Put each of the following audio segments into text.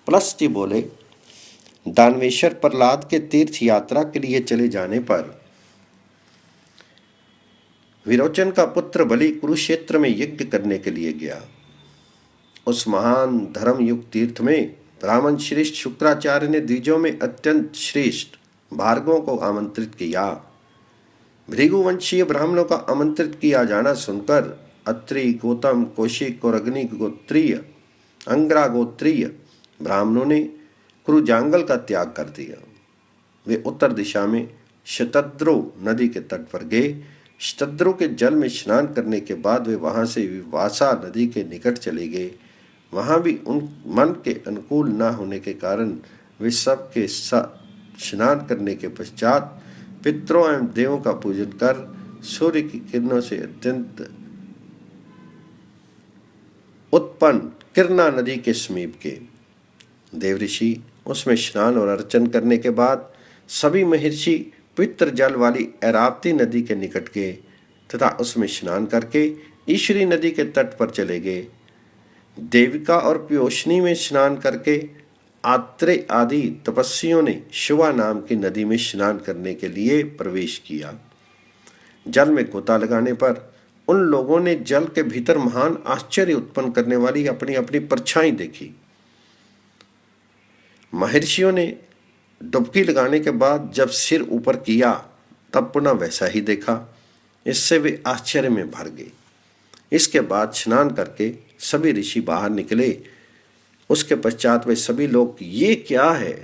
Plus जी बोले, दानवेश्वर प्रहलाद के तीर्थ यात्रा के लिए चले जाने पर विरोचन का पुत्र बलि कुरुक्षेत्र में यज्ञ करने के लिए गया। उस महान धर्म युक्त तीर्थ में ब्राह्मण श्रेष्ठ शुक्राचार्य ने द्विजों में अत्यंत श्रेष्ठ भार्गवों को आमंत्रित किया। भृगुवंशीय ब्राह्मणों का आमंत्रित किया जाना सुनकर अत्रि, गौतम, कौशिक और अग्नि गोत्रीय, अंग्रा गोत्रीय ब्राह्मणों ने कुरुजांगल का त्याग कर दिया। वे उत्तर दिशा में शतद्रो नदी के तट पर गए। शतद्रो के जल में स्नान करने के बाद वे वहां से विवासा नदी के निकट चले गए। वहां भी उन मन के अनुकूल न होने के कारण वे सब के स्नान करने के पश्चात पितरों एवं देवों का पूजन कर सूर्य की किरणों से अत्यंत उत्पन्न किरणा नदी के समीप के देव ऋषि उसमें स्नान और अर्चन करने के बाद सभी महर्षि पवित्र जल वाली ऐरावती नदी के निकट गए तथा उसमें स्नान करके ईश्वरी नदी के तट पर चले गए। देविका और पयोष्णी में स्नान करके आत्रेय आदि तपस्वियों ने शिवा नाम की नदी में स्नान करने के लिए प्रवेश किया। जल में गोता लगाने पर उन लोगों ने जल के भीतर महान आश्चर्य उत्पन्न करने वाली अपनी अपनी परछाई देखी। महर्षियों ने डुबकी लगाने के बाद जब सिर ऊपर किया तब पुनः वैसा ही देखा। इससे वे आश्चर्य में भर गए। इसके बाद स्नान करके सभी ऋषि बाहर निकले। उसके पश्चात वे सभी लोग ये क्या है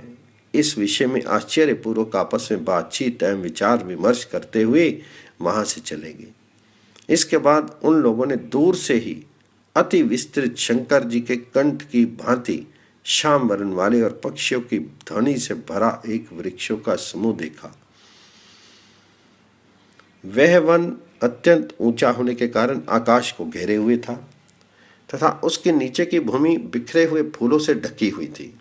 इस विषय में आश्चर्यपूर्वक आपस में बातचीत एवं विचार विमर्श करते हुए वहां से चले गए। इसके बाद उन लोगों ने दूर से ही अति विस्तृत शंकर जी के कंठ की भांति श्याम वर्ण वाले और पक्षियों की ध्वनि से भरा एक वृक्षों का समूह देखा। वह वन अत्यंत ऊंचा होने के कारण आकाश को घेरे हुए था तथा उसके नीचे की भूमि बिखरे हुए फूलों से ढकी हुई थी।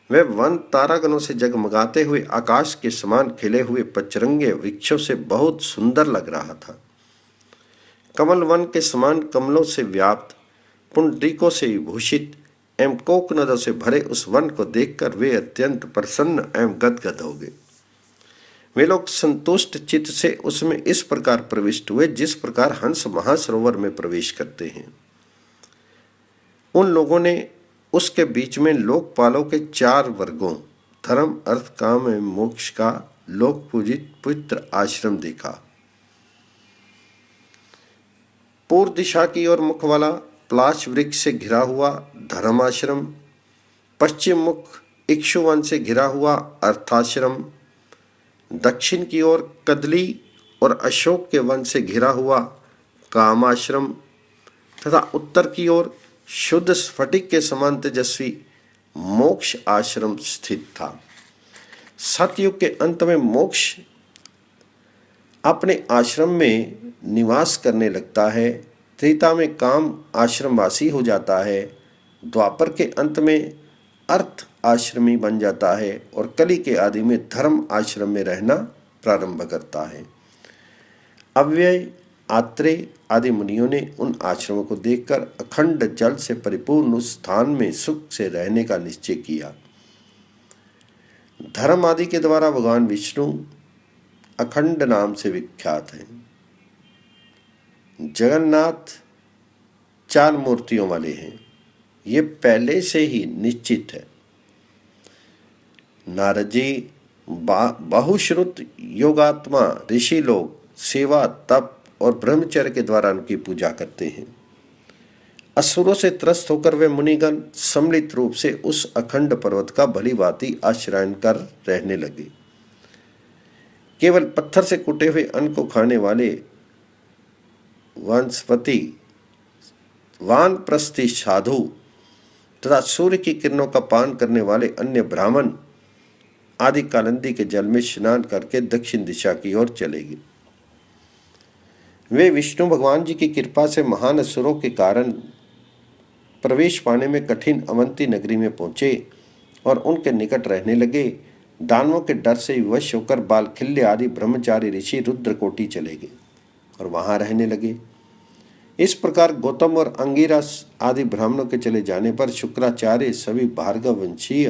वह वन तारागणों से जगमगाते हुए आकाश के समान खिले हुए पचरंगे वृक्षों से बहुत सुंदर लग रहा था। कमल वन के समान कमलों से व्याप्त, पुंडरीकों से विभूषित एवं कोकनदों से भरे उस वन को देखकर वे अत्यंत प्रसन्न एवं गदगद हो गए। वे लोग संतुष्ट चित्त से उसमें इस प्रकार प्रविष्ट हुए जिस प्रकार हंस महासरोवर में प्रवेश करते हैं। उन लोगों ने उसके बीच में लोकपालों के 4 वर्गों धर्म, अर्थ, काम एवं मोक्ष का लोक पूजित पवित्र आश्रम देखा। पूर्व दिशा की ओर मुख वाला प्लाश वृक्ष से घिरा हुआ धर्माश्रम, पश्चिम मुख इक्षुवन से घिरा हुआ अर्थाश्रम, दक्षिण की ओर कदली और अशोक के वन से घिरा हुआ कामाश्रम तथा उत्तर की ओर शुद्ध स्फटिक के समान तेजस्वी मोक्ष आश्रम स्थित था। सतयुग के अंत में मोक्ष अपने आश्रम में निवास करने लगता है। त्रेता में काम आश्रमवासी हो जाता है। द्वापर के अंत में अर्थ आश्रमी बन जाता है और कली के आदि में धर्म आश्रम में रहना प्रारंभ करता है। अव्यय, आत्रेय आदि मुनियों ने उन आश्रमों को देखकर अखंड जल से परिपूर्ण उस स्थान में सुख से रहने का निश्चय किया। धर्म आदि के द्वारा भगवान विष्णु अखंड नाम से विख्यात हैं। जगन्नाथ 4 मूर्तियों वाले हैं, ये पहले से ही निश्चित है। नारद जी बहुश्रुत योगात्मा ऋषि लोग सेवा, तप और ब्रह्मचर्य के द्वारा उनकी पूजा करते हैं। असुरों से त्रस्त होकर वे मुनिगण सम्मिलित रूप से उस अखंड पर्वत का भली भांति आश्रयन कर रहने लगे। केवल पत्थर से कुटे हुए अन्न को खाने वाले वनस्पति, वानप्रस्थी साधु तथा सूर्य की किरणों का पान करने वाले अन्य ब्राह्मण आदि कालिंदी के जल में स्नान करके दक्षिण दिशा की ओर चले गए। वे विष्णु भगवान जी की कृपा से महान असुरों के कारण प्रवेश पाने में कठिन अवंती नगरी में पहुंचे और उनके निकट रहने लगे। दानवों के डर से विवश होकर बालखिल्य आदि ब्रह्मचारी ऋषि रुद्रकोटि चले गए और वहां रहने लगे। इस प्रकार गौतम और अंगिरस आदि ब्राह्मणों के चले जाने पर शुक्राचार्य सभी भार्गव वंशीय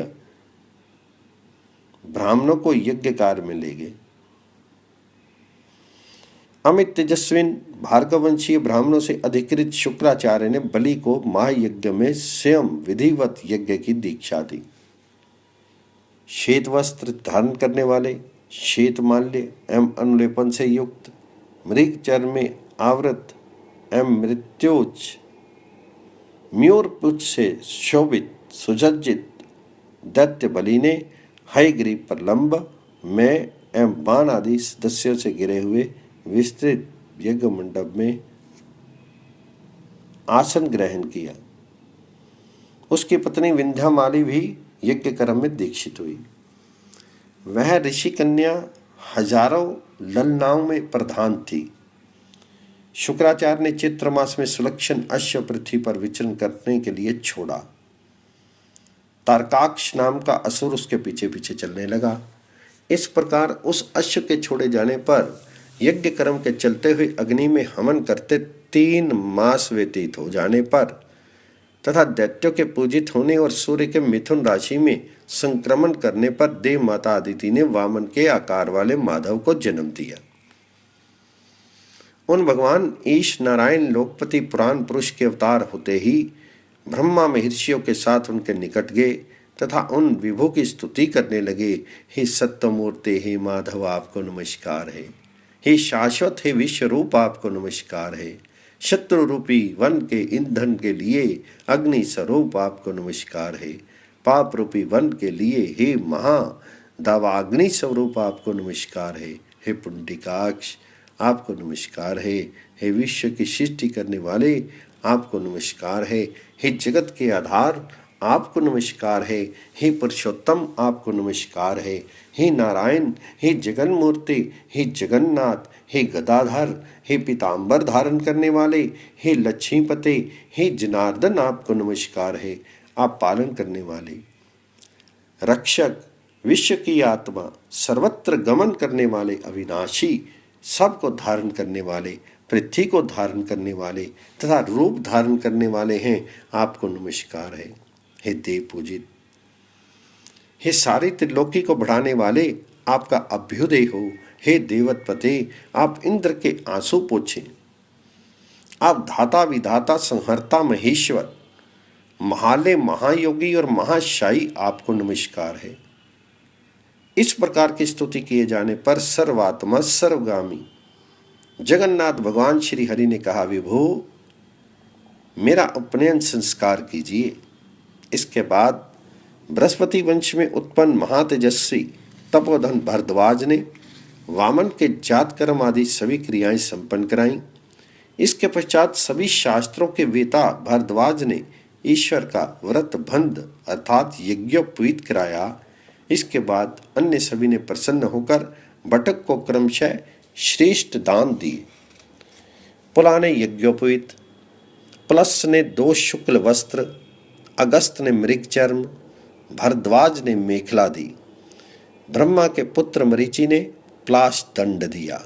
ब्राह्मणों को यज्ञ कार्य में ले गए। अमित तेजस्विन भार्गववंशीय ब्राह्मणों से अधिकृत शुक्राचार्य ने बलि को महायज्ञ में स्वयं विधिवत यज्ञ की दीक्षा दी। श्वेत वस्त्र धारण करने वाले, श्वेत माल्य एवं अनुलेपन से युक्त, मृग चर्म में आवृत एवं मृत्योज म्यूर पुच्छ से शोभित सुसज्जित दैत्य बलि ने हयग्रीव पर लंब में एवं बाण आदि सदस्यों से घिरे हुए विस्तृत यज्ञ मंडप में आसन ग्रहण किया। उसकी पत्नी विंध्यामाली भी यज्ञ कर्म में दीक्षित हुई। वह ऋषि कन्या हजारों ललनाओं में प्रधान थी। शुक्राचार्य ने चित्र मास में सुलक्षण अश्व पृथ्वी पर विचरण करने के लिए छोड़ा। तारकाक्ष नाम का असुर उसके पीछे पीछे चलने लगा। इस प्रकार उस अश्व के छोड़े जाने पर यज्ञ कर्म के चलते हुए अग्नि में हवन करते 3 मास व्यतीत हो जाने पर तथा दैत्यों के पूजित होने और सूर्य के मिथुन राशि में संक्रमण करने पर देव माता अदिति ने वामन के आकार वाले माधव को जन्म दिया। उन भगवान ईश नारायण लोकपति पुराण पुरुष के अवतार होते ही ब्रह्मा महर्षियों के साथ उनके निकट गए तथा उन विभु की स्तुति करने लगे। हे सत्यमूर्ति, हे माधव, आपको नमस्कार है। हे शाश्वत, हे विश्व रूप, आपको नमस्कार है। शत्रु रूपी वन के ईंधन के लिए अग्नि स्वरूप आपको नमस्कार है। पाप रूपी वन के लिए हे महा दावाग्नि स्वरूप आपको नमस्कार है। हे पुंडिकाक्ष, आपको नमस्कार है। हे विश्व की सृष्टि करने वाले, आपको नमस्कार है। हे जगत के आधार, आपको नमस्कार है। हे पुरुषोत्तम, आपको नमस्कार है। हे नारायण, हे जगन्मूर्ति, हे जगन्नाथ, हे गदाधर, हे पीताम्बर धारण करने वाले, हे लक्ष्मीपते, हे जनार्दन, आपको नमस्कार है। आप पालन करने वाले, रक्षक, विश्व की आत्मा, सर्वत्र गमन करने वाले, अविनाशी, सबको धारण करने वाले, पृथ्वी को धारण करने वाले तथा रूप धारण करने वाले हैं, आपको नमस्कार है। हे देव पूजित, हे सारी त्रिलोकी को बढ़ाने वाले, आपका अभ्युदय हो। हे देवतपते, आप इंद्र के आंसू पोछें। आप धाता विधाता संहर्ता महेश्वर, महालय महायोगी और महाशायी, आपको नमस्कार है। इस प्रकार की स्तुति किए जाने पर सर्वात्मा सर्वगामी जगन्नाथ भगवान श्री हरि ने कहा, विभो मेरा उपनयन संस्कार कीजिए। इसके बाद बृहस्पति वंश में उत्पन्न महातेजस्वी तपोधन भरद्वाज ने वामन के जात कर्म आदि सभी क्रियाएं संपन्न कराईं। इसके पश्चात सभी शास्त्रों के वेता भरद्वाज ने ईश्वर का व्रत बंध अर्थात यज्ञोपवीत कराया। इसके बाद अन्य सभी ने प्रसन्न होकर बटक को क्रमशः श्रेष्ठ दान दिए। पुला ने यज्ञोपवीत, प्लस ने 2 शुक्ल वस्त्र, अगस्त ने मृग चर्म, भरद्वाज ने मेखला दी। ब्रह्मा के पुत्र मरीचि ने प्लास दंड दिया।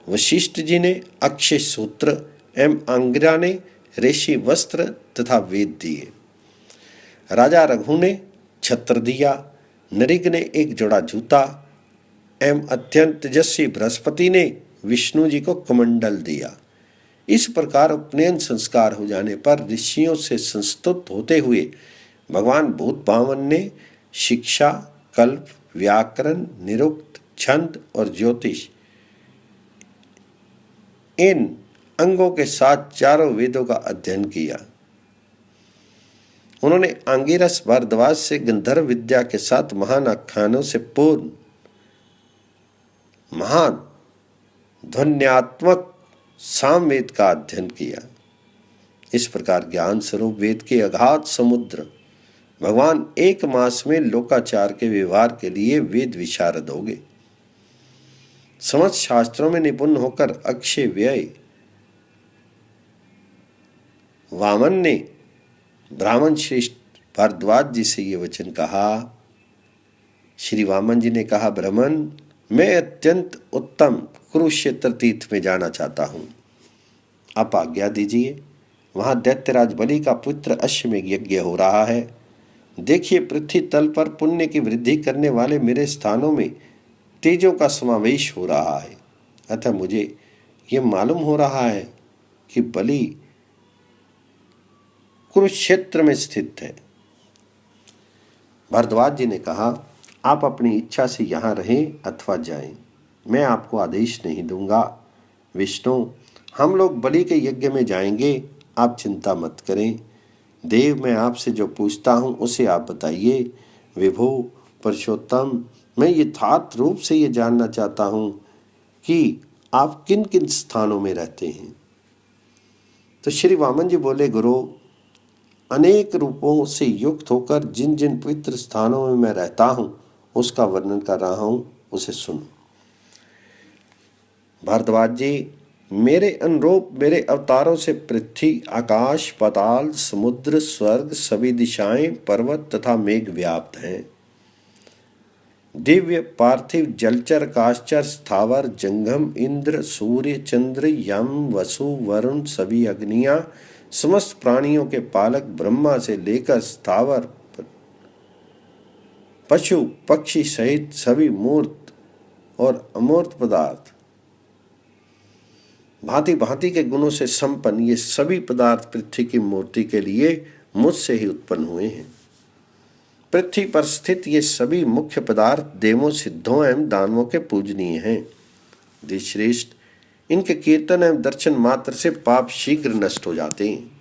वशिष्ठ जी ने अक्षय सूत्र एवं अंगिरा ने रेशी वस्त्र तथा वेद दिए। राजा रघु ने छत्र दिया। नृग ने 1 जोड़ा जूता एवं अत्यंत तेजस्वी बृहस्पति ने विष्णु जी को कमंडल दिया। इस प्रकार उपनयन संस्कार हो जाने पर ऋषियों से संस्तुत होते हुए भगवान भूत भावन ने शिक्षा, कल्प, व्याकरण, निरुक्त, छंद और ज्योतिष इन अंगों के साथ 4 वेदों का अध्ययन किया। उन्होंने आंगिरस भारद्वाज से गंधर्व विद्या के साथ महान आख्यानों से पूर्ण महान ध्वन्यात्मक सामवेद का अध्ययन किया। इस प्रकार ज्ञान स्वरूप वेद के अगाध समुद्र भगवान 1 मास में लोकाचार के व्यवहार के लिए वेद विशारद हो गए। समस्त शास्त्रों में निपुण होकर अक्षय व्यय वामन ने ब्राह्मण श्रेष्ठ भारद्वाज जी से ये वचन कहा। श्री वामन जी ने कहा, ब्राह्मण, मैं अत्यंत उत्तम कुरुक्षेत्र तीर्थ में जाना चाहता हूँ। आप आज्ञा दीजिए। वहां दैत्यराज बलि का पुत्र अश्वमेघ यज्ञ हो रहा है। देखिए, पृथ्वी तल पर पुण्य की वृद्धि करने वाले मेरे स्थानों में तेजों का समावेश हो रहा है। अतः मुझे ये मालूम हो रहा है कि बलि कुरुक्षेत्र में स्थित है। भरद्वाज जी ने कहा, आप अपनी इच्छा से यहाँ रहें अथवा जाएं, मैं आपको आदेश नहीं दूंगा। विष्णु, हम लोग बलि के यज्ञ में जाएंगे, आप चिंता मत करें। देव, मैं आपसे जो पूछता हूँ उसे आप बताइए। विभो, पुरुषोत्तम, मैं यथार्थ रूप से ये जानना चाहता हूँ कि आप किन किन स्थानों में रहते हैं। तो श्री वामन जी बोले, गुरु, अनेक रूपों से युक्त होकर जिन जिन पवित्र स्थानों में मैं रहता हूँ उसका वर्णन कर रहा हूँ, उसे सुनो। भारद्वाज जी, मेरे अनुरूप मेरे अवतारों से पृथ्वी, आकाश, पाताल, समुद्र, स्वर्ग, सभी दिशाएं, पर्वत तथा मेघ व्याप्त हैं। दिव्य, पार्थिव, जलचर, काशचर, स्थावर, जंगम, इंद्र, सूर्य, चंद्र, यम, वसु, वरुण, सभी अग्नियां, समस्त प्राणियों के पालक ब्रह्मा से लेकर स्थावर, पशु, पक्षी सहित सभी मूर्त और अमूर्त पदार्थ, भांति भांति के गुणों से संपन्न ये सभी पदार्थ पृथ्वी की मूर्ति के लिए मुझसे ही उत्पन्न हुए हैं। पृथ्वी पर स्थित ये सभी मुख्य पदार्थ देवों, सिद्धों एवं दानवों के पूजनीय हैं। देवश्रेष्ठ, इनके कीर्तन एवं दर्शन मात्र से पाप शीघ्र नष्ट हो जाते हैं।